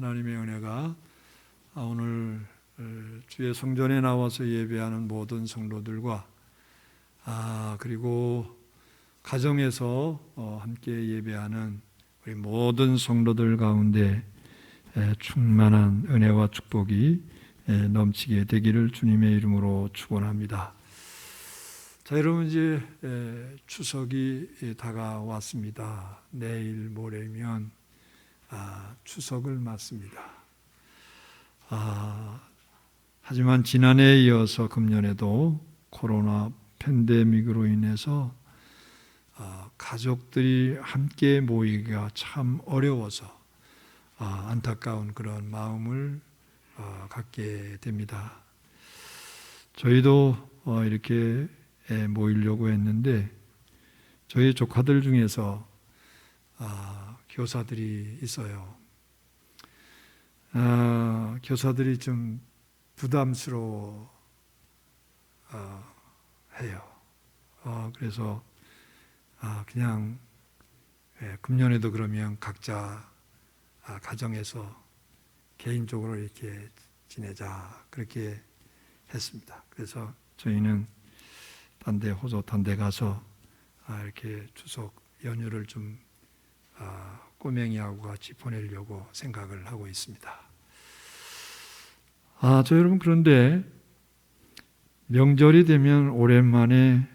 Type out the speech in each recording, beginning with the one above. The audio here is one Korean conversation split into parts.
하나님의 은혜가 오늘 주의 성전에 나와서 예배하는 모든 성도들과 그리고 가정에서 함께 예배하는 우리 모든 성도들 가운데 충만한 은혜와 축복이 넘치게 되기를 주님의 이름으로 축원합니다. 자, 여러분, 이제 추석이 다가왔습니다. 내일 모레면 추석을 맞습니다. 하지만 지난해에 이어서 금년에도 코로나 팬데믹으로 인해서 가족들이 함께 모이기가 참 어려워서 안타까운 그런 마음을 갖게 됩니다. 저희도 이렇게 모이려고 했는데 저희 조카들 중에서 교사들이 있어요. 교사들이 좀 부담스러워 해요. 그래서 그냥 금년에도 그러면 각자 가정에서 개인적으로 이렇게 지내자 그렇게 했습니다. 그래서 저희는 호주 딴 데 가서 이렇게 추석 연휴를 좀 꼬맹이하고 같이 보내려고 생각을 하고 있습니다. 저 여러분, 그런데 명절이 되면 오랜만에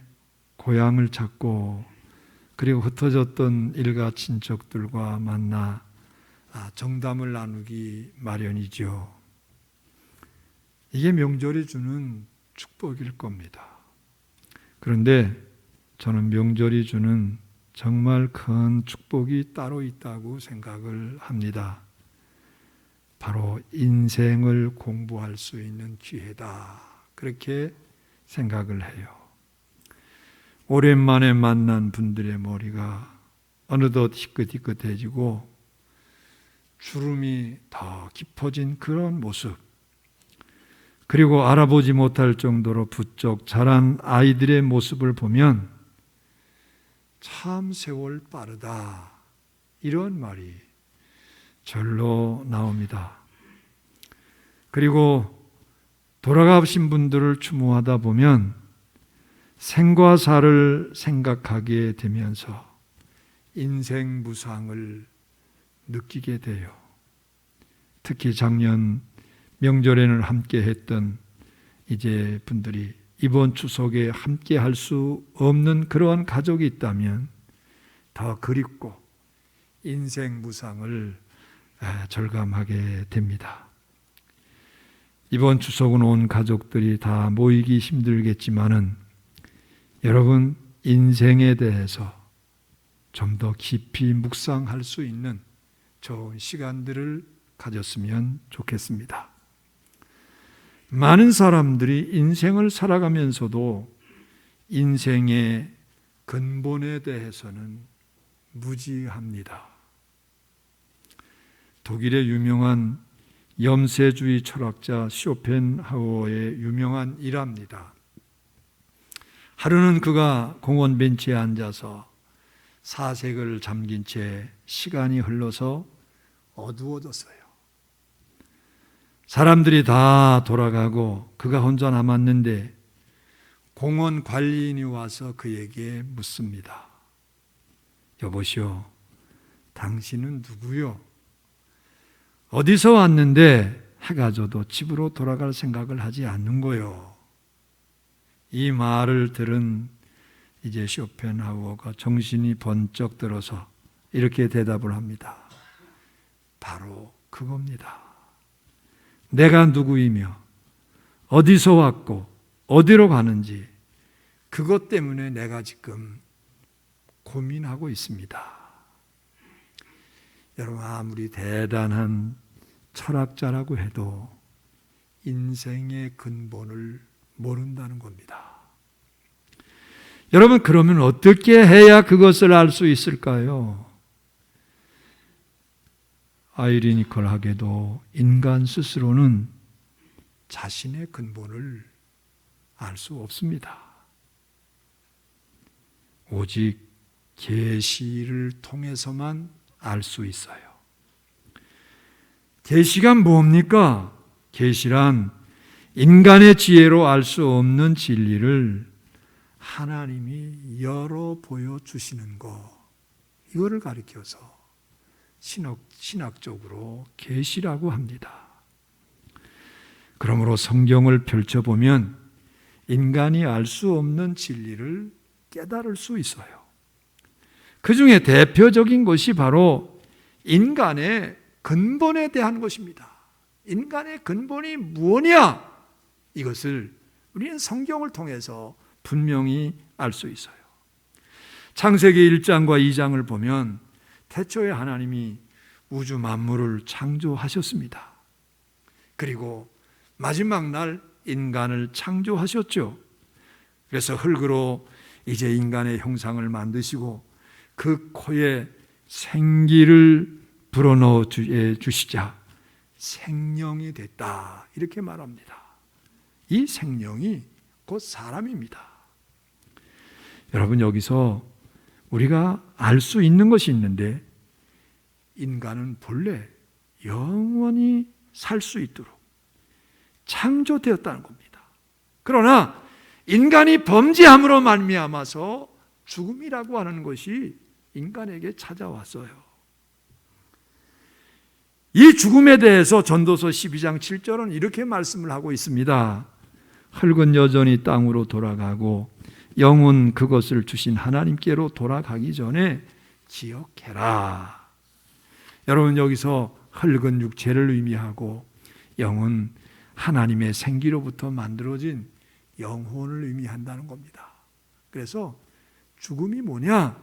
고향을 찾고 그리고 흩어졌던 일가 친척들과 만나 정담을 나누기 마련이죠. 이게 명절이 주는 축복일 겁니다. 그런데 저는 명절이 주는 정말 큰 축복이 따로 있다고 생각을 합니다. 바로 인생을 공부할 수 있는 기회다. 그렇게 생각을 해요. 오랜만에 만난 분들의 머리가 어느덧 희끗희끗해지고 주름이 더 깊어진 그런 모습, 그리고 알아보지 못할 정도로 부쩍 자란 아이들의 모습을 보면 참 세월 빠르다, 이런 말이 절로 나옵니다. 그리고 돌아가신 분들을 추모하다 보면 생과 사를 생각하게 되면서 인생 무상을 느끼게 돼요. 특히 작년 명절에는 함께 했던 이제 분들이 이번 추석에 함께 할 수 없는 그러한 가족이 있다면 더 그립고 인생 무상을 절감하게 됩니다. 이번 추석은 온 가족들이 다 모이기 힘들겠지만은 여러분, 인생에 대해서 좀 더 깊이 묵상할 수 있는 좋은 시간들을 가졌으면 좋겠습니다. 많은 사람들이 인생을 살아가면서도 인생의 근본에 대해서는 무지합니다. 독일의 유명한 염세주의 철학자 쇼펜하우어의 유명한 일화입니다. 하루는 그가 공원 벤치에 앉아서 사색을 잠긴 채 시간이 흘러서 어두워졌어요. 사람들이 다 돌아가고 그가 혼자 남았는데 공원 관리인이 와서 그에게 묻습니다. 여보시오, 당신은 누구요? 어디서 왔는데 해가 져도 집으로 돌아갈 생각을 하지 않는 거요? 이 말을 들은 이제 쇼펜하우어가 정신이 번쩍 들어서 이렇게 대답을 합니다. 바로 그겁니다. 내가 누구이며 어디서 왔고 어디로 가는지 그것 때문에 내가 지금 고민하고 있습니다. 여러분, 아무리 대단한 철학자라고 해도 인생의 근본을 모른다는 겁니다. 여러분, 그러면 어떻게 해야 그것을 알 수 있을까요? 아이러니컬하게도 인간 스스로는 자신의 근본을 알 수 없습니다. 오직 계시를 통해서만 알 수 있어요. 계시가 뭡니까? 계시란 인간의 지혜로 알 수 없는 진리를 하나님이 열어 보여주시는 것, 이거를 가리켜서 신학적으로 계시라고 합니다. 그러므로 성경을 펼쳐보면 인간이 알 수 없는 진리를 깨달을 수 있어요. 그 중에 대표적인 것이 바로 인간의 근본에 대한 것입니다. 인간의 근본이 무엇이냐? 이것을 우리는 성경을 통해서 분명히 알 수 있어요. 창세기 1장과 2장을 보면 태초에 하나님이 우주 만물을 창조하셨습니다. 그리고 마지막 날 인간을 창조하셨죠. 그래서 흙으로 이제 인간의 형상을 만드시고 그 코에 생기를 불어넣어 주시자 생명이 됐다, 이렇게 말합니다. 이 생명이 곧 사람입니다. 여러분, 여기서 우리가 알 수 있는 것이 있는데, 인간은 본래 영원히 살 수 있도록 창조되었다는 겁니다. 그러나 인간이 범죄함으로 말미암아서 죽음이라고 하는 것이 인간에게 찾아왔어요. 이 죽음에 대해서 전도서 12장 7절은 이렇게 말씀을 하고 있습니다. 흙은 여전히 땅으로 돌아가고 영은 그것을 주신 하나님께로 돌아가기 전에 기억해라. 여러분, 여기서 흙은 육체를 의미하고 영은 하나님의 생기로부터 만들어진 영혼을 의미한다는 겁니다. 그래서 죽음이 뭐냐?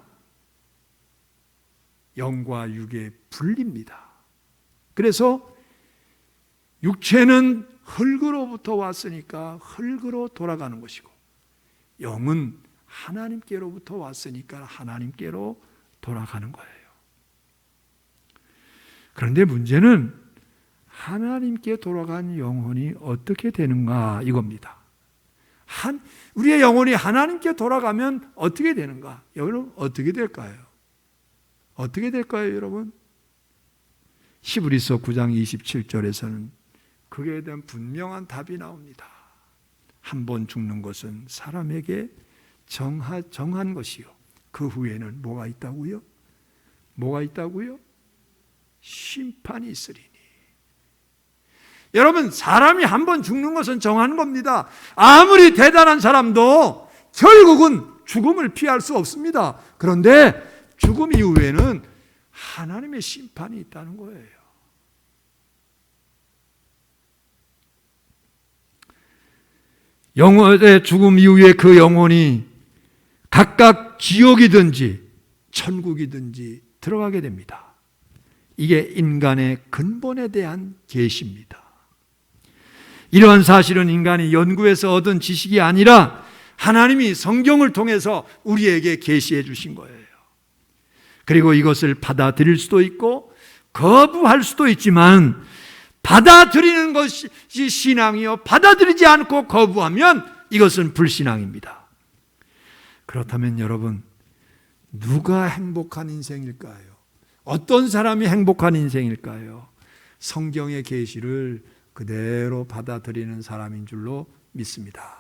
영과 육의 분리입니다. 그래서 육체는 흙으로부터 왔으니까 흙으로 돌아가는 것이고, 영은 하나님께로부터 왔으니까 하나님께로 돌아가는 거예요. 그런데 문제는 하나님께 돌아간 영혼이 어떻게 되는가, 이겁니다. 우리의 영혼이 하나님께 돌아가면 어떻게 되는가? 여러분, 어떻게 될까요? 어떻게 될까요, 여러분? 히브리서 9장 27절에서는 그에 대한 분명한 답이 나옵니다. 한 번 죽는 것은 사람에게 정한 것이요, 그 후에는 뭐가 있다고요? 뭐가 있다고요? 심판이 있으리니. 여러분, 사람이 한 번 죽는 것은 정한 겁니다. 아무리 대단한 사람도 결국은 죽음을 피할 수 없습니다. 그런데 죽음 이후에는 하나님의 심판이 있다는 거예요. 영혼의 죽음 이후에 그 영혼이 각각 지옥이든지 천국이든지 들어가게 됩니다. 이게 인간의 근본에 대한 계시입니다. 이러한 사실은 인간이 연구해서 얻은 지식이 아니라 하나님이 성경을 통해서 우리에게 계시해 주신 거예요. 그리고 이것을 받아들일 수도 있고 거부할 수도 있지만, 받아들이는 것이 신앙이요, 받아들이지 않고 거부하면 이것은 불신앙입니다. 그렇다면 여러분, 누가 행복한 인생일까요? 어떤 사람이 행복한 인생일까요? 성경의 계시를 그대로 받아들이는 사람인 줄로 믿습니다.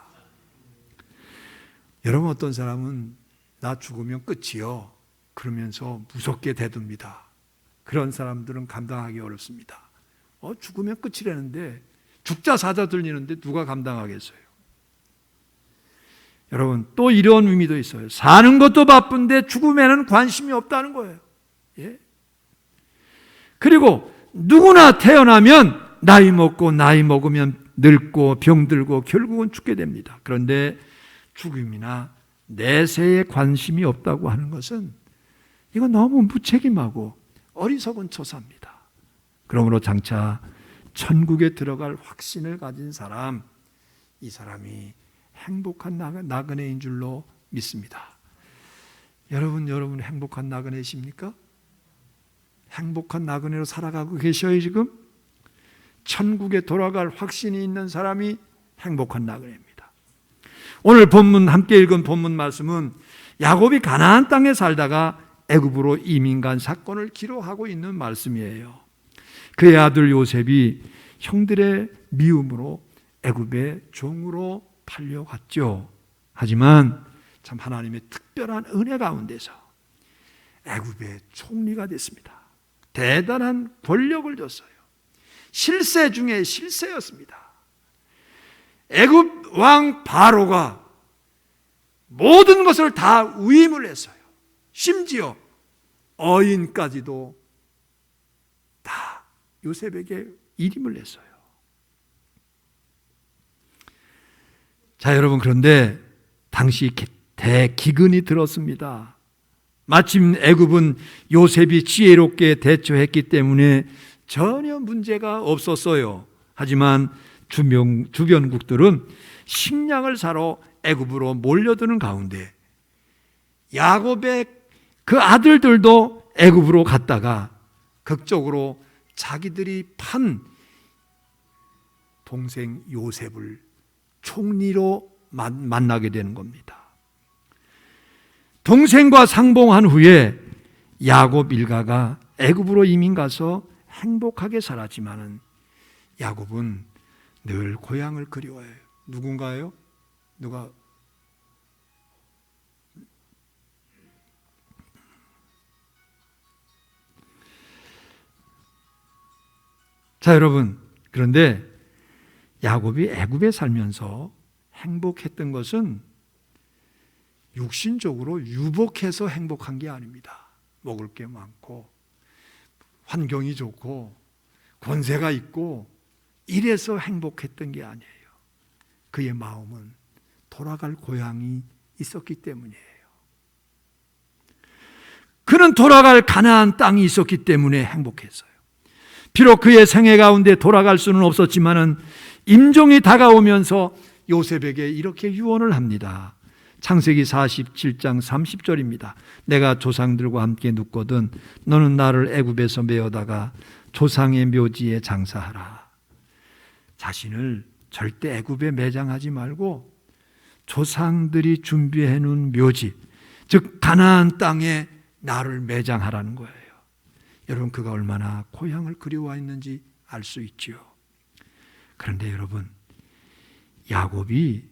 여러분, 어떤 사람은 나 죽으면 끝이요, 그러면서 무섭게 대듭니다. 그런 사람들은 감당하기 어렵습니다. 죽으면 끝이라는데, 죽자 사자 들리는데 누가 감당하겠어요? 여러분, 또 이런 의미도 있어요. 사는 것도 바쁜데 죽음에는 관심이 없다는 거예요. 예? 그리고 누구나 태어나면 나이 먹으면 늙고 병들고 결국은 죽게 됩니다. 그런데 죽음이나 내세에 관심이 없다고 하는 것은 이건 너무 무책임하고 어리석은 처사입니다. 그러므로 장차 천국에 들어갈 확신을 가진 사람, 이 사람이 행복한 나그네인 줄로 믿습니다. 여러분 행복한 나그네이십니까? 행복한 나그네로 살아가고 계셔요, 지금? 천국에 돌아갈 확신이 있는 사람이 행복한 나그네입니다. 오늘 본문, 함께 읽은 본문 말씀은 야곱이 가나안 땅에 살다가 애굽으로 이민 간 사건을 기록하고 있는 말씀이에요. 그의 아들 요셉이 형들의 미움으로 애굽의 종으로 팔려갔죠. 하지만 참 하나님의 특별한 은혜 가운데서 애굽의 총리가 됐습니다. 대단한 권력을 줬어요. 실세 중에 실세였습니다. 애굽 왕 바로가 모든 것을 다 위임을 했어요. 심지어 어인까지도 다 요셉에게 일임을 했어요. 자, 여러분, 그런데 당시 대기근이 들었습니다. 마침 애굽은 요셉이 지혜롭게 대처했기 때문에 전혀 문제가 없었어요. 하지만 주변국들은 식량을 사러 애굽으로 몰려드는 가운데 야곱의 그 아들들도 애굽으로 갔다가 극적으로 자기들이 판 동생 요셉을 총리로 만나게 되는 겁니다. 동생과 상봉한 후에 야곱 일가가 애굽으로 이민 가서 행복하게 살았지만은 야곱은 늘 고향을 그리워해요. 누군가요? 누가? 자, 여러분, 그런데 야곱이 애굽에 살면서 행복했던 것은 육신적으로 유복해서 행복한 게 아닙니다. 먹을 게 많고 환경이 좋고 권세가 있고 이래서 행복했던 게 아니에요. 그의 마음은 돌아갈 고향이 있었기 때문이에요. 그는 돌아갈 가나안 땅이 있었기 때문에 행복했어요. 비록 그의 생애 가운데 돌아갈 수는 없었지만은 임종이 다가오면서 요셉에게 이렇게 유언을 합니다. 창세기 47장 30절입니다. 내가 조상들과 함께 눕거든 너는 나를 애굽에서 메어다가 조상의 묘지에 장사하라. 자신을 절대 애굽에 매장하지 말고 조상들이 준비해 놓은 묘지, 즉 가나안 땅에 나를 매장하라는 거예요. 여러분, 그가 얼마나 고향을 그리워했는지 알 수 있지요. 그런데 여러분, 야곱이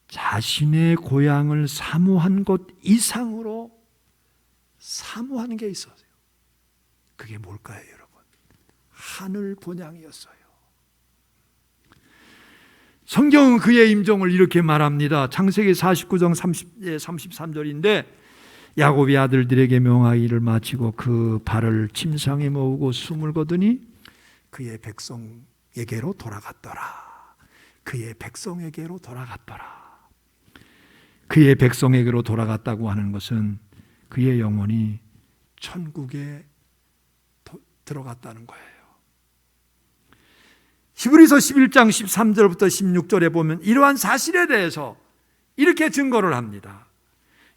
자신의 고향을 사모한 것 이상으로 사모하는 게 있었어요. 그게 뭘까요, 여러분? 하늘 본향이었어요. 성경은 그의 임종을 이렇게 말합니다. 창세기 49장 33절인데 야곱이 아들들에게 명하기를 마치고 그 발을 침상에 모으고 숨을 거두니 그의 백성에게로 돌아갔더라. 그의 백성에게로 돌아갔더라. 그의 백성에게로 돌아갔다고 하는 것은 그의 영혼이 천국에 들어갔다는 거예요. 히브리서 11장 13절부터 16절에 보면 이러한 사실에 대해서 이렇게 증거를 합니다.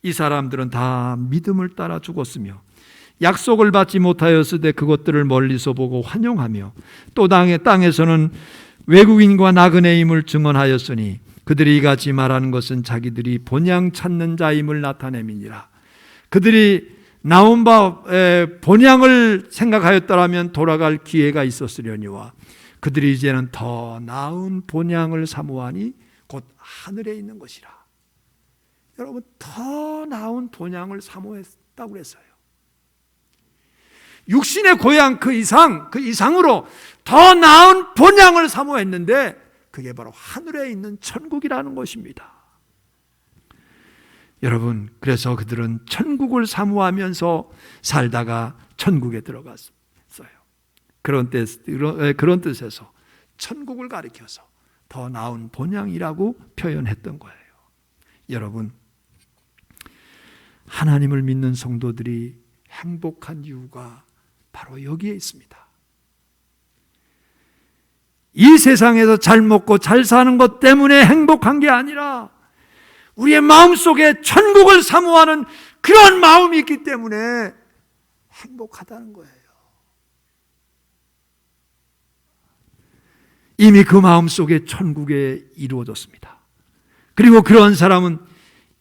이 사람들은 다 믿음을 따라 죽었으며 약속을 받지 못하였으되 그것들을 멀리서 보고 환영하며 또 땅에서는 외국인과 나그네임을 증언하였으니 그들이 이같이 말하는 것은 자기들이 본향 찾는 자임을 나타냄이니라. 그들이 나온 바 본향을 생각하였더라면 돌아갈 기회가 있었으려니와 그들이 이제는 더 나은 본향을 사모하니 곧 하늘에 있는 것이라. 여러분, 더 나은 본향을 사모했다고 그랬어요. 육신의 고향 그 이상으로 더 나은 본향을 사모했는데 그게 바로 하늘에 있는 천국이라는 것입니다. 여러분, 그래서 그들은 천국을 사모하면서 살다가 천국에 들어갔어요. 그런 뜻에서 천국을 가리켜서 더 나은 본향이라고 표현했던 거예요. 여러분, 하나님을 믿는 성도들이 행복한 이유가 바로 여기에 있습니다. 이 세상에서 잘 먹고 잘 사는 것 때문에 행복한 게 아니라 우리의 마음속에 천국을 사모하는 그런 마음이 있기 때문에 행복하다는 거예요. 이미 그 마음속에 천국에 이루어졌습니다. 그리고 그런 사람은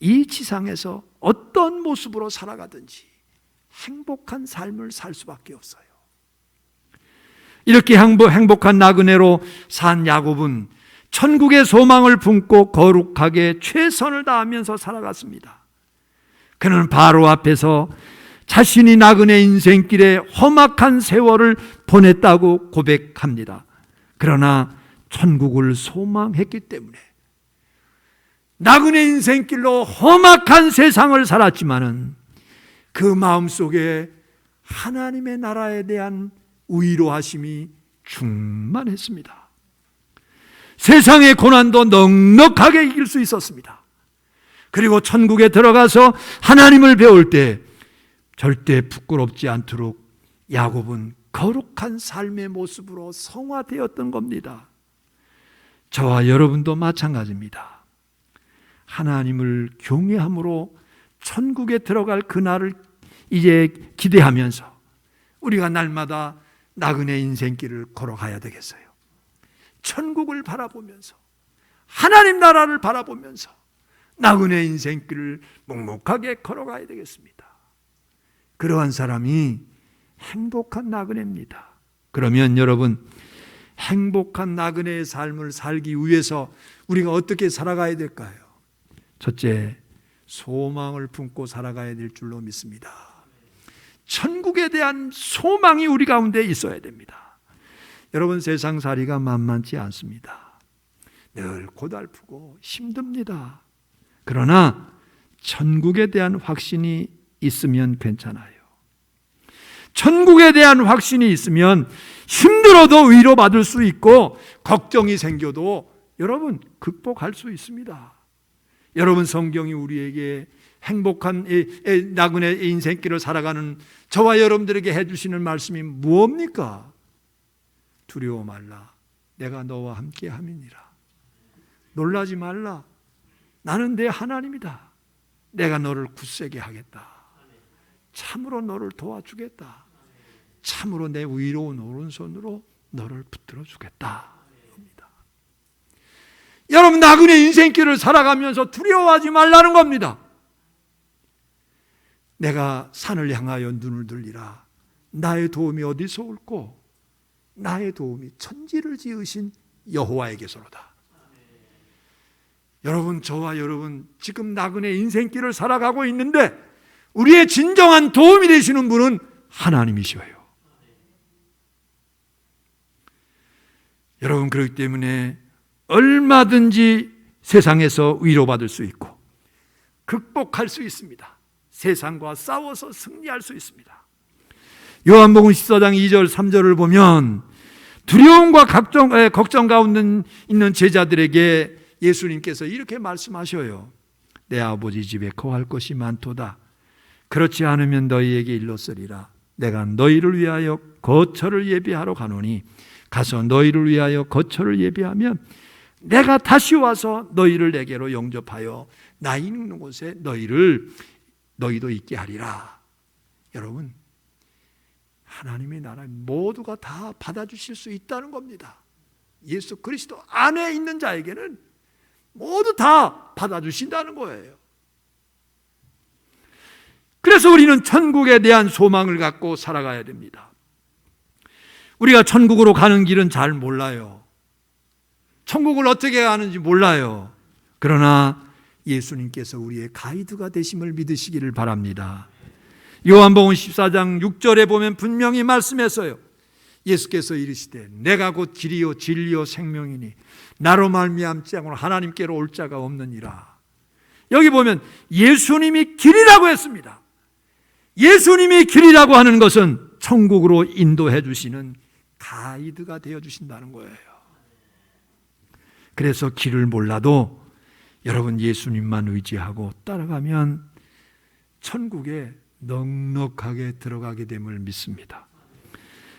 이 지상에서 어떤 모습으로 살아가든지 행복한 삶을 살 수밖에 없어요. 이렇게 행복한 나그네로 산 야곱은 천국의 소망을 품고 거룩하게 최선을 다하면서 살아갔습니다. 그는 바로 앞에서 자신이 나그네 인생길에 험악한 세월을 보냈다고 고백합니다. 그러나 천국을 소망했기 때문에 나그네 인생길로 험악한 세상을 살았지만은 그 마음속에 하나님의 나라에 대한 위로하심이 충만했습니다. 세상의 고난도 넉넉하게 이길 수 있었습니다. 그리고 천국에 들어가서 하나님을 배울 때 절대 부끄럽지 않도록 야곱은 거룩한 삶의 모습으로 성화되었던 겁니다. 저와 여러분도 마찬가지입니다. 하나님을 경외함으로 천국에 들어갈 그날을 이제 기대하면서 우리가 날마다 나그네 인생길을 걸어가야 되겠어요. 천국을 바라보면서 하나님 나라를 바라보면서 나그네 인생길을 묵묵하게 걸어가야 되겠습니다. 그러한 사람이 행복한 나그네입니다. 그러면 여러분, 행복한 나그네의 삶을 살기 위해서 우리가 어떻게 살아가야 될까요? 첫째, 소망을 품고 살아가야 될 줄로 믿습니다. 천국에 대한 소망이 우리 가운데 있어야 됩니다. 여러분, 세상살이가 만만치 않습니다. 늘 고달프고 힘듭니다. 그러나 천국에 대한 확신이 있으면 괜찮아요. 천국에 대한 확신이 있으면 힘들어도 위로받을 수 있고 걱정이 생겨도 여러분 극복할 수 있습니다. 여러분, 성경이 우리에게 행복한 나그네 인생길을 살아가는 저와 여러분들에게 해주시는 말씀이 무엇입니까? 두려워 말라. 내가 너와 함께 함이니라. 놀라지 말라. 나는 내 하나님이다. 내가 너를 굳세게 하겠다. 참으로 너를 도와주겠다. 참으로 내 위로운 오른손으로 너를 붙들어 주겠다. 여러분, 나그네 인생길을 살아가면서 두려워하지 말라는 겁니다. 내가 산을 향하여 눈을 들리라. 나의 도움이 어디서 올꼬? 나의 도움이 천지를 지으신 여호와에게서로다. 여러분, 저와 여러분 지금 나그네 인생길을 살아가고 있는데 우리의 진정한 도움이 되시는 분은 하나님이셔요. 여러분, 그렇기 때문에 얼마든지 세상에서 위로받을 수 있고 극복할 수 있습니다. 세상과 싸워서 승리할 수 있습니다. 요한복음 14장 2절 3절을 보면 두려움과 걱정 가운데 있는 제자들에게 예수님께서 이렇게 말씀하셔요. 내 아버지 집에 거할 것이 많도다. 그렇지 않으면 너희에게 일렀으리라. 내가 너희를 위하여 거처를 예비하러 가노니 가서 너희를 위하여 거처를 예비하면 내가 다시 와서 너희를 내게로 영접하여 나 있는 곳에 너희도 있게 하리라. 여러분, 하나님의 나라 모두가 다 받아주실 수 있다는 겁니다. 예수 그리스도 안에 있는 자에게는 모두 다 받아주신다는 거예요. 그래서 우리는 천국에 대한 소망을 갖고 살아가야 됩니다. 우리가 천국으로 가는 길은 잘 몰라요. 천국을 어떻게 가는지 몰라요. 그러나 예수님께서 우리의 가이드가 되심을 믿으시기를 바랍니다. 요한복음 14장 6절에 보면 분명히 말씀했어요. 예수께서 이르시되 내가 곧 길이요 진리요 생명이니 나로 말미암지 않고는 하나님께로 올 자가 없느니라. 여기 보면 예수님이 길이라고 했습니다. 예수님이 길이라고 하는 것은 천국으로 인도해 주시는 가이드가 되어 주신다는 거예요. 그래서 길을 몰라도 여러분 예수님만 의지하고 따라가면 천국에 넉넉하게 들어가게 됨을 믿습니다.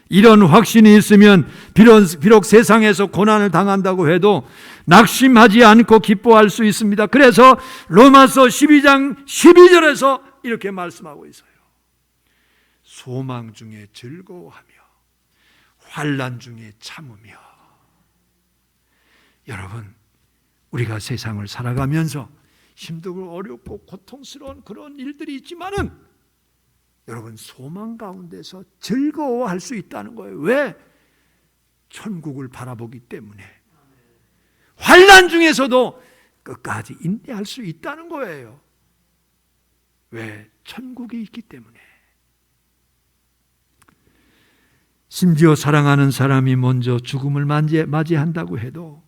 이런 확신이 있으면 비록 세상에서 고난을 당한다고 해도 낙심하지 않고 기뻐할 수 있습니다. 그래서 로마서 12장 12절에서 이렇게 말씀하고 있어요. 소망 중에 즐거워하며 환난 중에 참으며. 여러분, 우리가 세상을 살아가면서 힘들고 어렵고 고통스러운 그런 일들이 있지만은 여러분 소망 가운데서 즐거워할 수 있다는 거예요. 왜? 천국을 바라보기 때문에 환난 중에서도 끝까지 인내할 수 있다는 거예요. 왜? 천국이 있기 때문에. 심지어 사랑하는 사람이 먼저 죽음을 맞이한다고 해도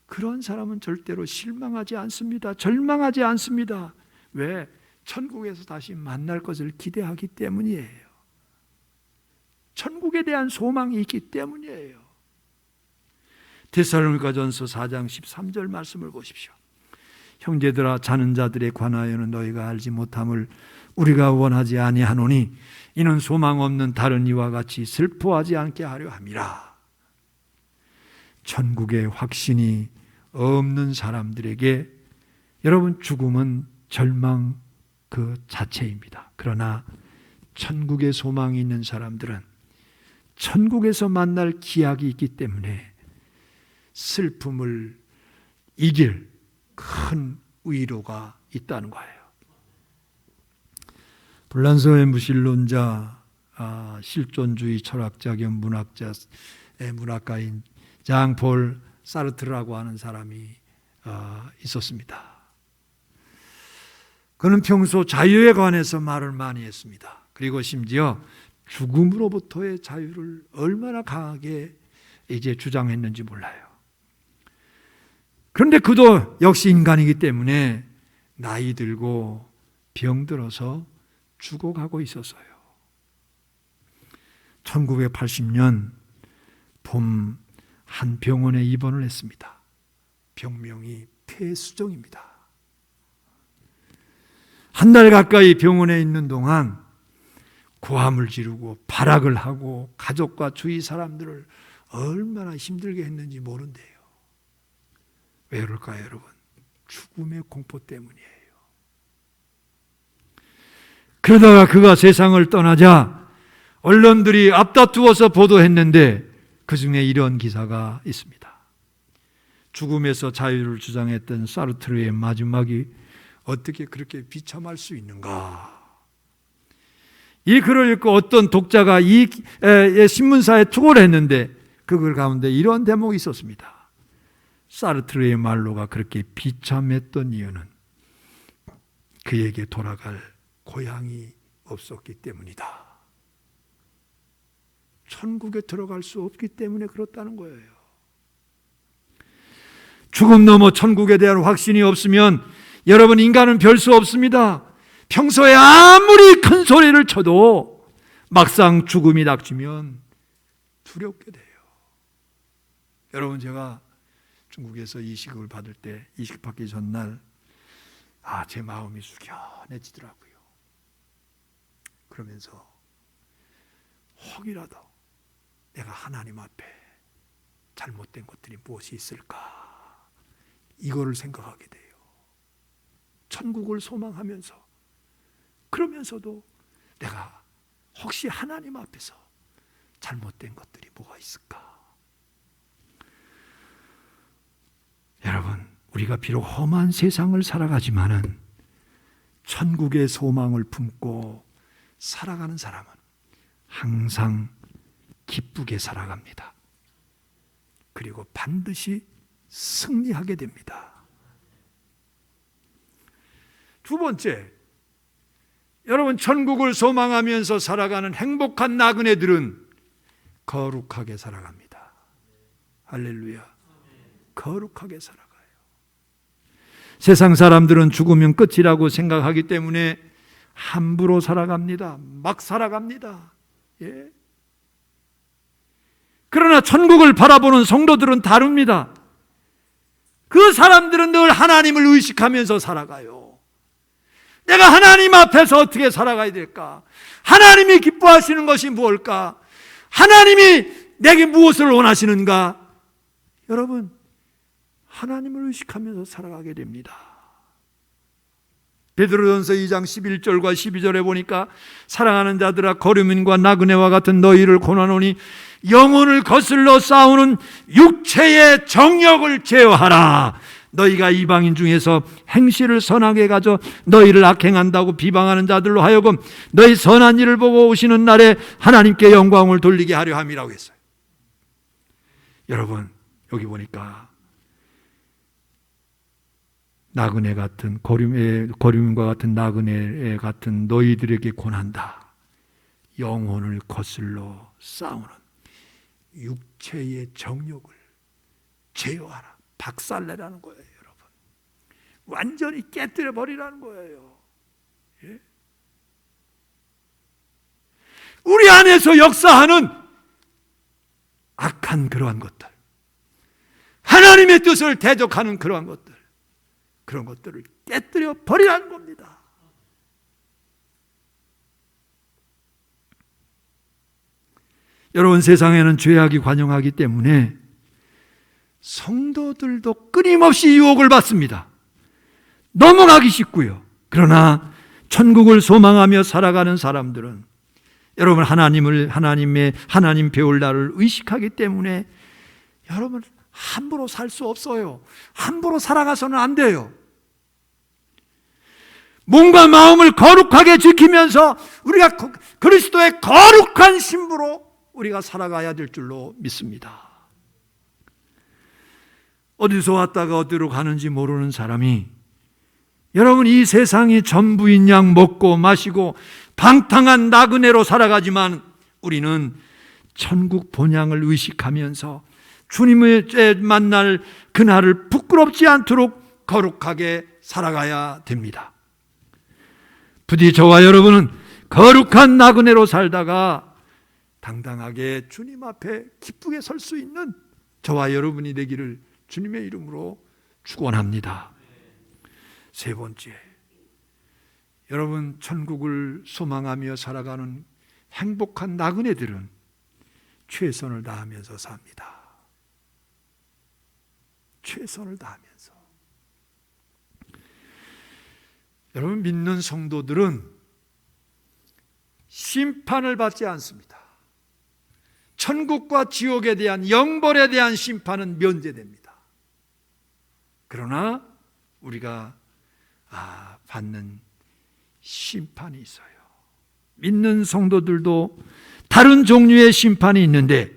그런 사람은 절대로 실망하지 않습니다. 절망하지 않습니다. 왜? 천국에서 다시 만날 것을 기대하기 때문이에요. 천국에 대한 소망이 있기 때문이에요. 데살로니가전서 4장 13절 말씀을 보십시오. 형제들아, 자는 자들에 관하여는 너희가 알지 못함을 우리가 원하지 아니하노니 이는 소망 없는 다른 이와 같이 슬퍼하지 않게 하려 함이라. 천국의 확신이 없는 사람들에게 여러분, 죽음은 절망 그 자체입니다. 그러나 천국의 소망이 있는 사람들은 천국에서 만날 기약이 있기 때문에 슬픔을 이길 큰 위로가 있다는 거예요. 불란서의 무신론자, 실존주의 철학자 겸 문학가인 장폴 사르트르라고 하는 사람이 있었습니다. 그는 평소 자유에 관해서 말을 많이 했습니다. 그리고 심지어 죽음으로부터의 자유를 얼마나 강하게 이제 주장했는지 몰라요. 그런데 그도 역시 인간이기 때문에 나이 들고 병들어서 죽어가고 있었어요. 1980년 봄 한 병원에 입원을 했습니다. 병명이 폐수종입니다. 한 달 가까이 병원에 있는 동안 고함을 지르고 발악을 하고 가족과 주위 사람들을 얼마나 힘들게 했는지 모른대요. 왜 그럴까요, 여러분? 죽음의 공포 때문이에요. 그러다가 그가 세상을 떠나자 언론들이 앞다투어서 보도했는데 그 중에 이런 기사가 있습니다. 죽음에서 자유를 주장했던 사르트르의 마지막이 어떻게 그렇게 비참할 수 있는가? 이 글을 읽고 어떤 독자가 이 신문사에 투고를 했는데 그 글 가운데 이런 대목이 있었습니다. 사르트르의 말로가 그렇게 비참했던 이유는 그에게 돌아갈 고향이 없었기 때문이다. 천국에 들어갈 수 없기 때문에 그렇다는 거예요. 죽음 넘어 천국에 대한 확신이 없으면 여러분, 인간은 별 수 없습니다. 평소에 아무리 큰 소리를 쳐도 막상 죽음이 닥치면 두렵게 돼요. 여러분, 제가 중국에서 이식을 받을 때, 이식 받기 전날 제 마음이 숙연해지더라고요. 그러면서 혹이라도 내가 하나님 앞에 잘못된 것들이 무엇이 있을까, 이거를 생각하게 돼요. 천국을 소망하면서, 그러면서도 내가 혹시 하나님 앞에서 잘못된 것들이 뭐가 있을까? 여러분, 우리가 비록 험한 세상을 살아가지만은 천국의 소망을 품고 살아가는 사람은 항상 기쁘게 살아갑니다. 그리고 반드시 승리하게 됩니다. 두 번째, 여러분, 천국을 소망하면서 살아가는 행복한 나그네들은 거룩하게 살아갑니다. 할렐루야. 거룩하게 살아가요. 세상 사람들은 죽으면 끝이라고 생각하기 때문에 함부로 살아갑니다. 막 살아갑니다. 예. 그러나 천국을 바라보는 성도들은 다릅니다. 그 사람들은 늘 하나님을 의식하면서 살아가요. 내가 하나님 앞에서 어떻게 살아가야 될까? 하나님이 기뻐하시는 것이 무엇일까? 하나님이 내게 무엇을 원하시는가? 여러분, 하나님을 의식하면서 살아가게 됩니다. 베드로전서 2장 11절과 12절에 보니까 사랑하는 자들아, 거류민과 나그네와 같은 너희를 권하노니 영혼을 거슬러 싸우는 육체의 정욕을 제어하라. 너희가 이방인 중에서 행실을 선하게 가져 너희를 악행한다고 비방하는 자들로 하여금 너희 선한 일을 보고 오시는 날에 하나님께 영광을 돌리게 하려 함이라고 했어요. 여러분, 여기 보니까 나그네 같은 고림과 같은 나그네 같은 너희들에게 권한다. 영혼을 거슬러 싸우는 육체의 정욕을 제어하라. 박살내라는 거예요, 여러분. 완전히 깨뜨려 버리라는 거예요. 예? 우리 안에서 역사하는 악한 그러한 것들, 하나님의 뜻을 대적하는 그러한 것들, 그런 것들을 깨뜨려 버리라는 겁니다. 여러분, 세상에는 죄악이 관영하기 때문에 성도들도 끊임없이 유혹을 받습니다. 넘어가기 쉽고요. 그러나 천국을 소망하며 살아가는 사람들은 여러분, 하나님 배울 날을 의식하기 때문에 여러분, 함부로 살 수 없어요. 함부로 살아가서는 안 돼요. 몸과 마음을 거룩하게 지키면서 우리가 그리스도의 거룩한 신부로 우리가 살아가야 될 줄로 믿습니다. 어디서 왔다가 어디로 가는지 모르는 사람이 여러분, 이 세상이 전부인 양 먹고 마시고 방탕한 나그네로 살아가지만 우리는 천국 본향을 의식하면서 주님을 만날 그날을 부끄럽지 않도록 거룩하게 살아가야 됩니다. 부디 저와 여러분은 거룩한 나그네로 살다가 당당하게 주님 앞에 기쁘게 설 수 있는 저와 여러분이 되기를 주님의 이름으로 축원합니다. 세 번째, 여러분, 천국을 소망하며 살아가는 행복한 나그네들은 최선을 다하면서 삽니다. 최선을 다하면서. 여러분, 믿는 성도들은 심판을 받지 않습니다. 천국과 지옥에 대한, 영벌에 대한 심판은 면제됩니다. 그러나 우리가 받는 심판이 있어요. 믿는 성도들도 다른 종류의 심판이 있는데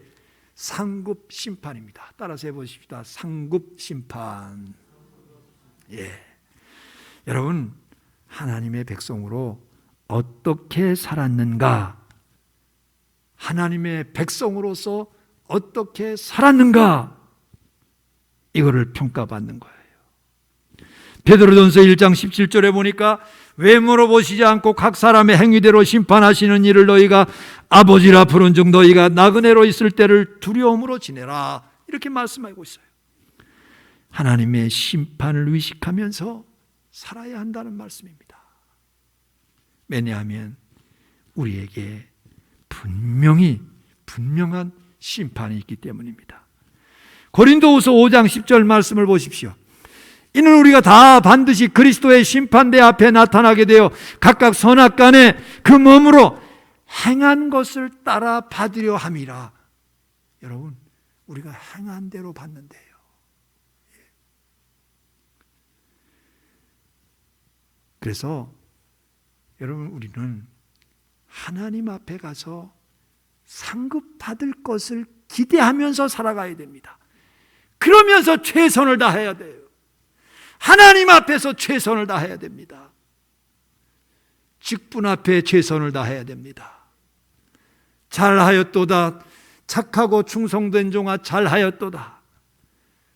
상급 심판입니다. 따라서 해보십시다. 상급 심판. 예. 여러분, 하나님의 백성으로 어떻게 살았는가? 하나님의 백성으로서 어떻게 살았는가? 이거를 평가받는 거예요. 베드로전서 1장 17절에 보니까 외모로 보시지 않고 각 사람의 행위대로 심판하시는 이를 너희가 아버지라 부른즉 너희가 나그네로 있을 때를 두려움으로 지내라, 이렇게 말씀하고 있어요. 하나님의 심판을 의식하면서 살아야 한다는 말씀입니다. 왜냐하면 우리에게 분명한 심판이 있기 때문입니다. 고린도후서 5장 10절 말씀을 보십시오. 이는 우리가 다 반드시 그리스도의 심판대 앞에 나타나게 되어 각각 선악간에 그 몸으로 행한 것을 따라 받으려 함이라. 여러분, 우리가 행한 대로 받는데요. 그래서 여러분, 우리는 하나님 앞에 가서 상급 받을 것을 기대하면서 살아가야 됩니다. 그러면서 최선을 다해야 돼요. 하나님 앞에서 최선을 다해야 됩니다. 직분 앞에 최선을 다해야 됩니다. 잘하였도다. 착하고 충성된 종아, 잘하였도다.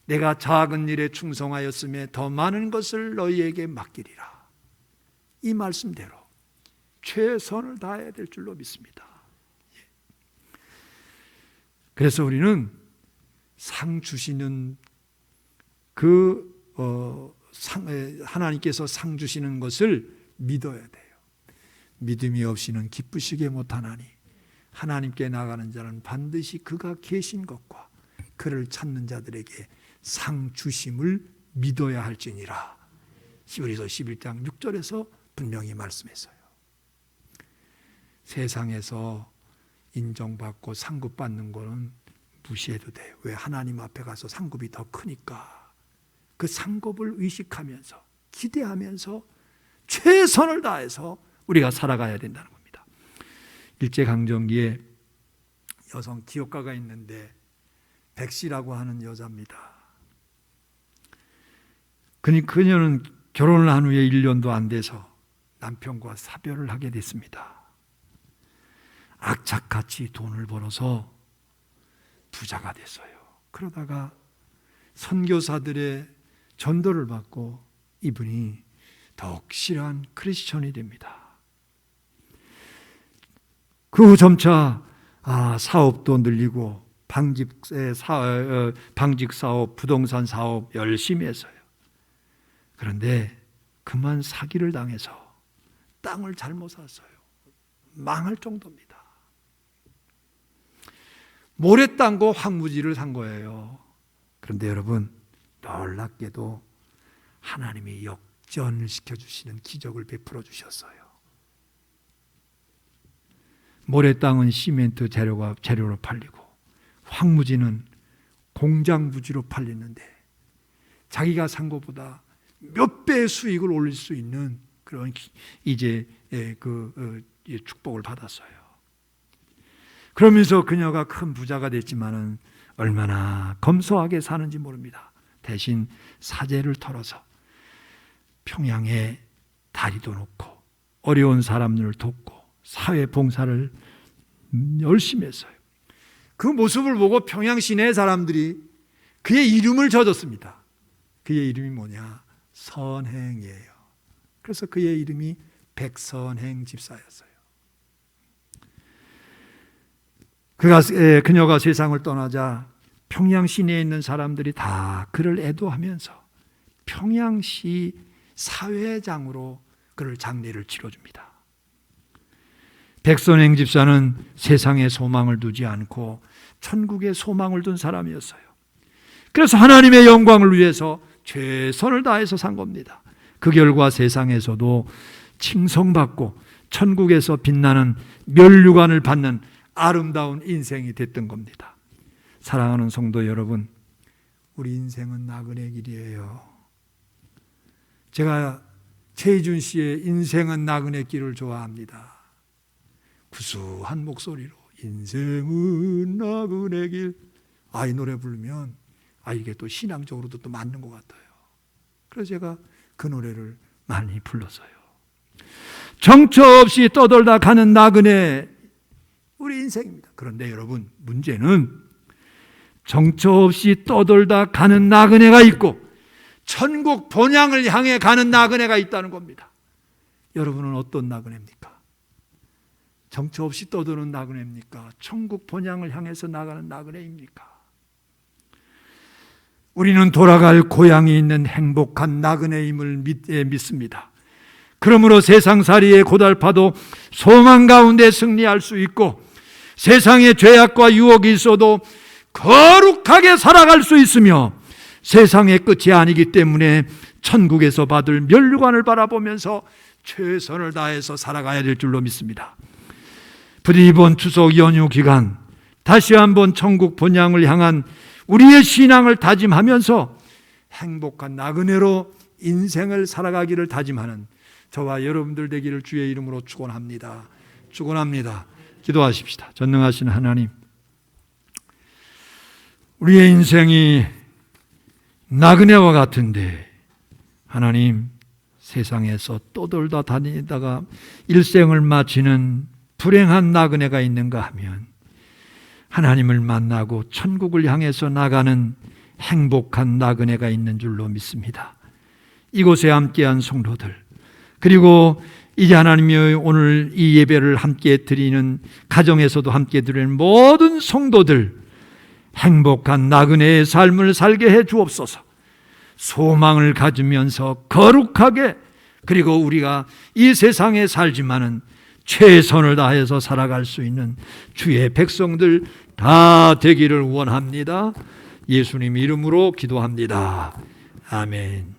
내가 작은 일에 충성하였음에 더 많은 것을 너희에게 맡기리라. 이 말씀대로 최선을 다해야 될 줄로 믿습니다. 그래서 우리는 상 주시는 하나님께서 상 주시는 것을 믿어야 돼요. 믿음이 없이는 기쁘시게 못하나니 하나님께 나가는 자는 반드시 그가 계신 것과 그를 찾는 자들에게 상 주심을 믿어야 할지니라. 히브리서 11장 6절에서 분명히 말씀했어요. 세상에서 인정받고 상급받는 거는 무시해도 돼요. 왜? 하나님 앞에 가서 상급이 더 크니까. 그 상급을 의식하면서 기대하면서 최선을 다해서 우리가 살아가야 된다는 겁니다. 일제강점기에 여성 기업가가 있는데 백씨라고 하는 여자입니다. 그녀는 결혼을 한 후에 1년도 안 돼서 남편과 사별을 하게 됐습니다. 악착같이 돈을 벌어서 부자가 됐어요. 그러다가 선교사들의 전도를 받고 이분이 더욱 실한 크리스천이 됩니다. 그 후 점차 사업도 늘리고 방직 사업, 부동산 사업 열심히 했어요. 그런데 그만 사기를 당해서 땅을 잘못 샀어요. 망할 정도입니다. 모래 땅과 황무지를 산 거예요. 그런데 여러분, 놀랍게도 하나님이 역전을 시켜주시는 기적을 베풀어 주셨어요. 모래 땅은 시멘트 재료로 팔리고 황무지는 공장 부지로 팔리는데 자기가 산 것보다 몇 배의 수익을 올릴 수 있는 그런 축복을 받았어요. 그러면서 그녀가 큰 부자가 됐지만은 얼마나 검소하게 사는지 모릅니다. 대신 사제를 털어서 평양에 다리도 놓고 어려운 사람들을 돕고 사회 봉사를 열심히 했어요. 그 모습을 보고 평양 시내 사람들이 그의 이름을 져줬습니다. 그의 이름이 뭐냐? 선행이에요. 그래서 그의 이름이 백선행 집사였어요. 그녀가 세상을 떠나자 평양 시내에 있는 사람들이 다 그를 애도하면서 평양시 사회장으로 그를 장례를 치러줍니다. 백선행 집사는 세상에 소망을 두지 않고 천국에 소망을 둔 사람이었어요. 그래서 하나님의 영광을 위해서 최선을 다해서 산 겁니다. 그 결과 세상에서도 칭송받고 천국에서 빛나는 면류관을 받는 아름다운 인생이 됐던 겁니다. 사랑하는 성도 여러분, 우리 인생은 나그네 길이에요. 제가 최희준 씨의 인생은 나그네 길을 좋아합니다. 구수한 목소리로 인생은 나그네 길, 이 노래 부르면 이게 또 신앙적으로도 또 맞는 것 같아요. 그래서 제가 그 노래를 많이 불렀어요. 정처 없이 떠돌다 가는 나그네, 우리 인생입니다. 그런데 여러분, 문제는 정처 없이 떠돌다 가는 나그네가 있고 천국 본향을 향해 가는 나그네가 있다는 겁니다. 여러분은 어떤 나그네입니까? 정처 없이 떠도는 나그네입니까? 천국 본향을 향해서 나가는 나그네입니까? 우리는 돌아갈 고향이 있는 행복한 나그네임을 믿습니다. 그러므로 세상살이에 고달파도 소망 가운데 승리할 수 있고 세상에 죄악과 유혹이 있어도 거룩하게 살아갈 수 있으며 세상의 끝이 아니기 때문에 천국에서 받을 면류관을 바라보면서 최선을 다해서 살아가야 될 줄로 믿습니다. 부디 이번 추석 연휴 기간 다시 한번 천국 본향을 향한 우리의 신앙을 다짐하면서 행복한 나그네로 인생을 살아가기를 다짐하는 저와 여러분들 되기를 주의 이름으로 축원합니다. 축원합니다. 기도하십시다. 전능하신 하나님, 우리의 인생이 나그네와 같은데 하나님, 세상에서 떠돌다 다니다가 일생을 마치는 불행한 나그네가 있는가 하면 하나님을 만나고 천국을 향해서 나가는 행복한 나그네가 있는 줄로 믿습니다. 이곳에 함께한 성도들, 그리고 이제 하나님이 오늘 이 예배를 함께 드리는 가정에서도 함께 드리는 모든 성도들, 행복한 나그네의 삶을 살게 해 주옵소서. 소망을 가지면서 거룩하게, 그리고 우리가 이 세상에 살지만은 최선을 다해서 살아갈 수 있는 주의 백성들 다 되기를 원합니다. 예수님 이름으로 기도합니다. 아멘.